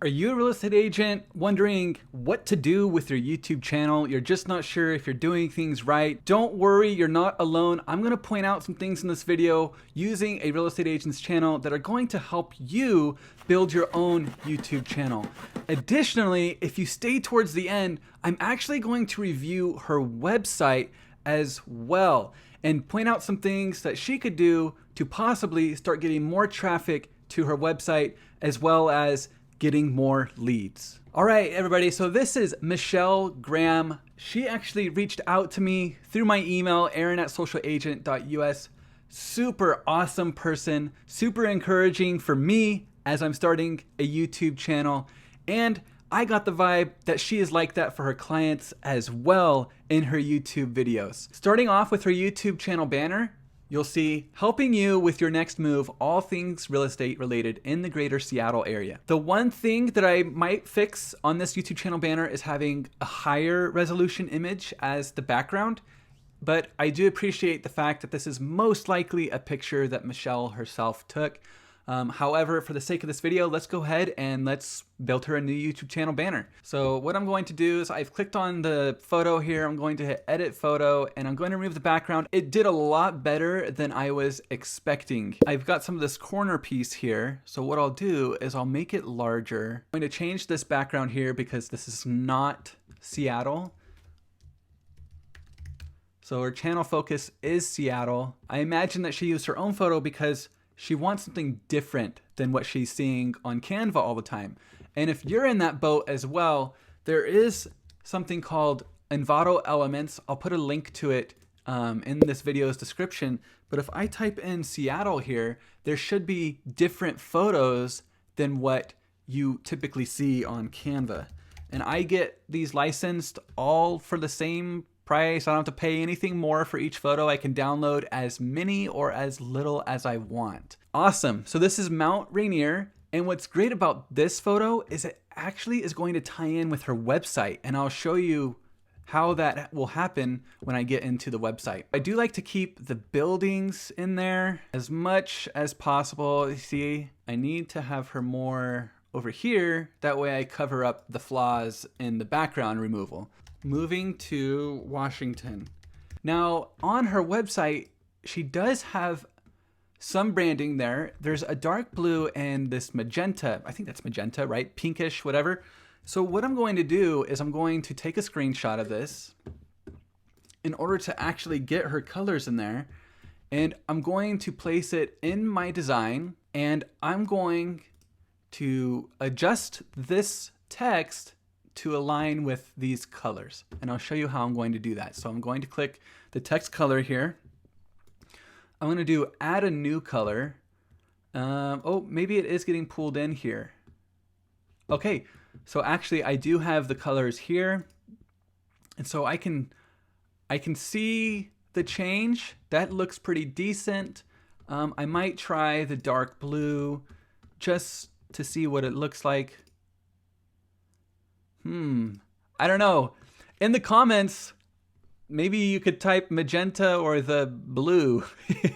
Are you a real estate agent wondering what to do with your YouTube channel? You're just not sure if you're doing things right. Don't worry, you're not alone. I'm going to point out some things in this video using a real estate agent's channel that are going to help you build your own YouTube channel. Additionally, if you stay towards the end, I'm actually going to review her website as well and point out some things that she could do to possibly start getting more traffic to her website as well as getting more leads. All right, everybody, so this is Michelle Graham. She actually reached out to me through my email, aaron@socialagent.us. Super awesome person, super encouraging for me as I'm starting a YouTube channel. And I got the vibe that she is like that for her clients as well in her YouTube videos. Starting off with her YouTube channel banner, you'll see helping you with your next move, all things real estate related in the greater Seattle area. The one thing that I might fix on this YouTube channel banner is having a higher resolution image as the background, but I do appreciate the fact that this is most likely a picture that Michelle herself took. However, for the sake of this video, let's go ahead and let's build her a new YouTube channel banner. So what I'm going to do is I've clicked on the photo here. I'm going to hit edit photo and I'm going to remove the background. It did a lot better than I was expecting. I've got some of this corner piece here. So what I'll do is I'll make it larger. I'm going to change this background here because this is not Seattle. So her channel focus is Seattle. I imagine that she used her own photo because she wants something different than what she's seeing on Canva all the time. And if you're in that boat as well, there is something called Envato Elements. I'll put a link to it in this video's description. But if I type in Seattle here, there should be different photos than what you typically see on Canva. And I get these licensed all for the same price. I don't have to pay anything more for each photo. I can download as many or as little as I want. Awesome. So this is Mount Rainier. And what's great about this photo is it actually is going to tie in with her website. And I'll show you how that will happen when I get into the website. I do like to keep the buildings in there as much as possible. You see, I need to have her more over here. That way I cover up the flaws in the background removal. Moving to Washington. Now, on her website, she does have some branding there. There's a dark blue and this magenta. I think that's magenta, right? Pinkish, whatever. So what I'm going to do is I'm going to take a screenshot of this in order to actually get her colors in there. And I'm going to place it in my design. And I'm going to adjust this text to align with these colors. And I'll show you how I'm going to do that. So I'm going to click the text color here. I'm going to do add a new color. Oh, maybe it is getting pulled in here. Okay, so actually I do have the colors here. And so I can see the change. That looks pretty decent. I might try the dark blue just to see what it looks like. I don't know. In the comments, maybe you could type magenta or the blue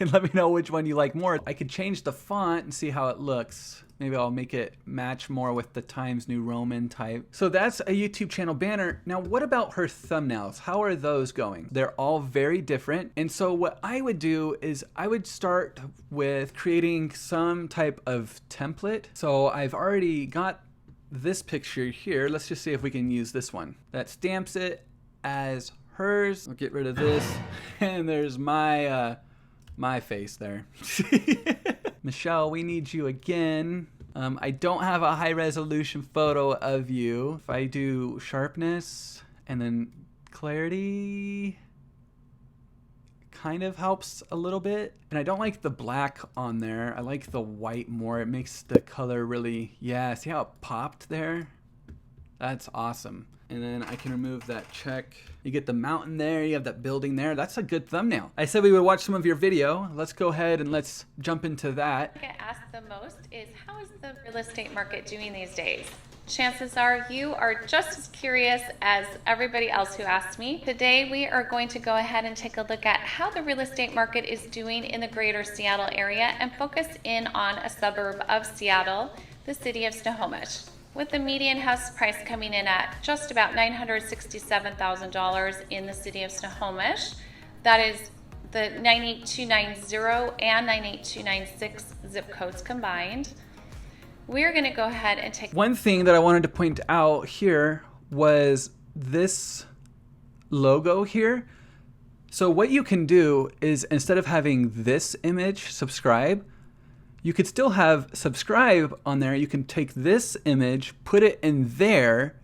and let me know which one you like more. I could change the font and see how it looks. Maybe I'll make it match more with the Times New Roman type. So that's a YouTube channel banner. Now, what about her thumbnails? How are those going? They're all very different. And so what I would do is I would start with creating some type of template. So I've already got this picture here. Let's just see if we can use this one. That stamps it as hers. I'll get rid of this. And there's my my face there. Michelle, we need you again. I don't have a high resolution photo of you. If I do sharpness and then clarity, kind of helps a little bit. And I don't like the black on there. I like the white more. It makes the color really, yeah, see how it popped there? That's awesome. And then I can remove that check. You get the mountain there, you have that building there. That's a good thumbnail. I said we would watch some of your video. Let's go ahead and let's jump into that. I get asked the most is, how is the real estate market doing these days? Chances are you are just as curious as everybody else who asked me. Today we are going to go ahead and take a look at how the real estate market is doing in the greater Seattle area and focus in on a suburb of Seattle, the city of Snohomish. with the median house price coming in at just about $967,000 in the city of Snohomish. That is the 98290 and 98296 zip codes combined. We're going to go ahead and take one thing that I wanted to point out here was this logo here. So what you can do is, instead of having this image subscribe, you could still have subscribe on there. You can take this image, put it in there,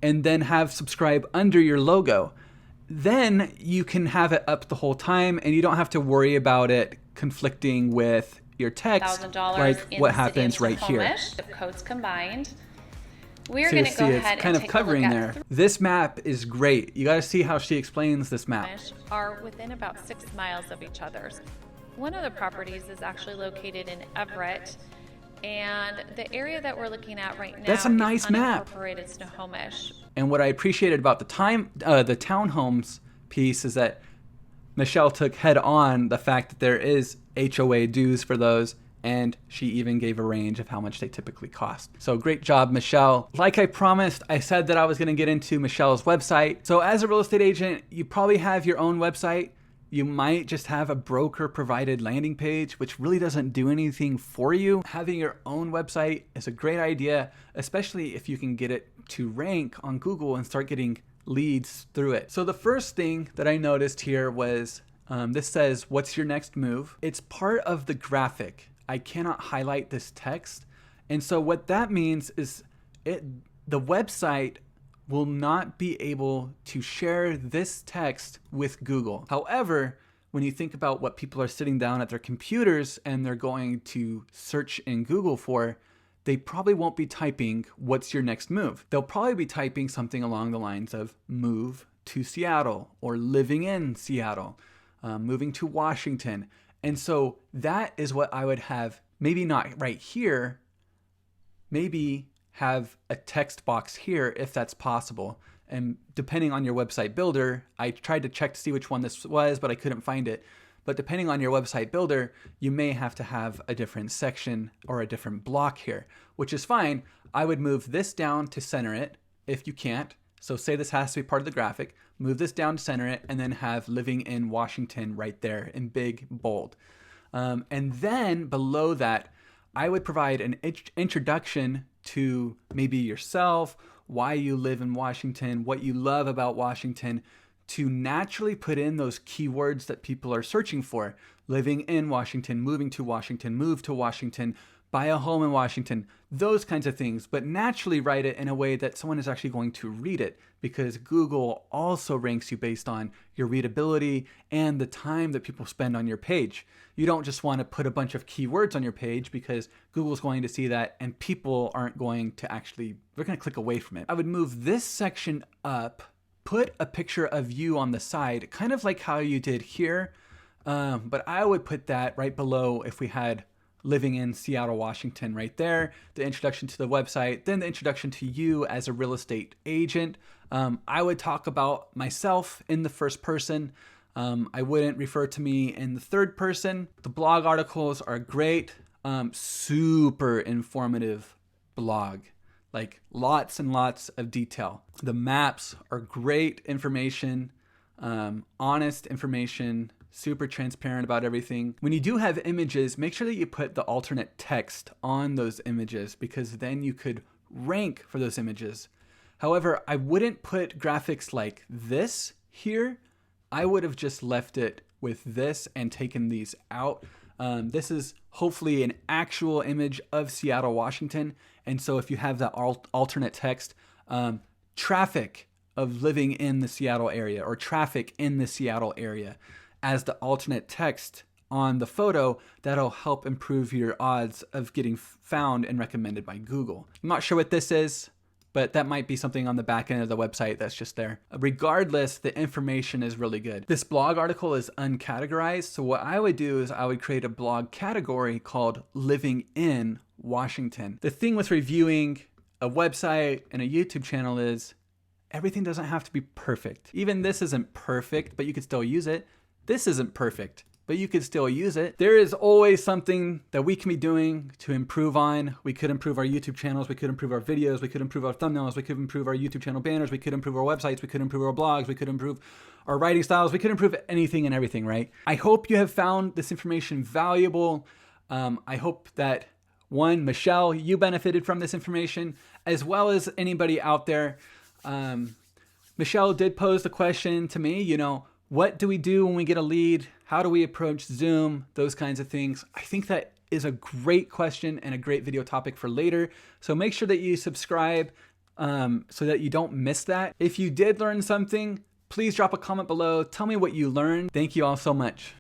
and then have subscribe under your logo. Then you can have it up the whole time and you don't have to worry about it conflicting with your text, like what happens right here. Zip codes combined. We're going to go ahead kind and of covering there. This map is great. You got to see how she explains this map. Are within about 6 miles of each other. One of the properties is actually located in Everett, and the area that we're looking at right now That's a nice map. Unincorporated Snohomish. And what I appreciated about the townhomes piece is that Michelle took head on the fact that there is HOA dues for those, and she even gave a range of how much they typically cost. So great job, Michelle. Like I promised, I said that I was gonna get into Michelle's website. So as a real estate agent, you probably have your own website. You might just have a broker provided landing page, which really doesn't do anything for you. Having your own website is a great idea, especially if you can get it to rank on Google and start getting leads through it. So the first thing that I noticed here was this says, "What's your next move?" It's part of the graphic. I cannot highlight this text. And so what that means is the website will not be able to share this text with Google. However, when you think about what people are sitting down at their computers and they're going to search in Google for, they probably won't be typing, "What's your next move?" They'll probably be typing something along the lines of "move to Seattle" or "living in Seattle," "moving to Washington." And so that is what I would have, maybe not right here, maybe have a text box here if that's possible. And depending on your website builder, I tried to check to see which one this was, but I couldn't find it. But depending on your website builder, you may have to have a different section or a different block here, which is fine. I would move this down to center it if you can't. So say this has to be part of the graphic, move this down to center it, and then have "living in Washington" right there in big bold. And then below that, I would provide an introduction to maybe yourself, why you live in Washington, what you love about Washington, to naturally put in those keywords that people are searching for. Living in Washington, moving to Washington, move to Washington, buy a home in Washington, those kinds of things, but naturally write it in a way that someone is actually going to read it, because Google also ranks you based on your readability and the time that people spend on your page. You don't just want to put a bunch of keywords on your page, because Google's going to see that and people aren't going to actually, they're going to click away from it. I would move this section up, put a picture of you on the side, kind of like how you did here, but I would put that right below if we had "living in Seattle, Washington" right there, the introduction to the website, then the introduction to you as a real estate agent. I would talk about myself in the first person. I wouldn't refer to me in the third person. The blog articles are great, super informative blog, like lots and lots of detail. The maps are great information, honest information, super transparent about everything. When you do have images, make sure that you put the alternate text on those images, because then you could rank for those images. However, I wouldn't put graphics like this here. I would have just left it with this and taken these out. This is hopefully an actual image of Seattle, Washington. And so if you have that alternate text, traffic of living in the Seattle area, or traffic in the Seattle area, as the alternate text on the photo, that'll help improve your odds of getting found and recommended by Google. I'm not sure what this is, but that might be something on the back end of the website that's just there. Regardless, the information is really good. This blog article is uncategorized, so what I would do is I would create a blog category called "Living in Washington." The thing with reviewing a website and a YouTube channel is everything doesn't have to be perfect. Even this isn't perfect, but you could still use it. This isn't perfect. but you could still use it. There is always something that we can be doing to improve on. We could improve our YouTube channels. We could improve our videos. We could improve our thumbnails. We could improve our YouTube channel banners. We could improve our websites. We could improve our blogs. We could improve our writing styles. We could improve anything and everything, right? I hope you have found this information valuable. I hope that Michelle, you benefited from this information, as well as anybody out there. Michelle did pose the question to me, what do we do when we get a lead? How do we approach Zoom? Those kinds of things. I think that is a great question and a great video topic for later. So make sure that you subscribe so that you don't miss that. If you did learn something, please drop a comment below. Tell me what you learned. Thank you all so much.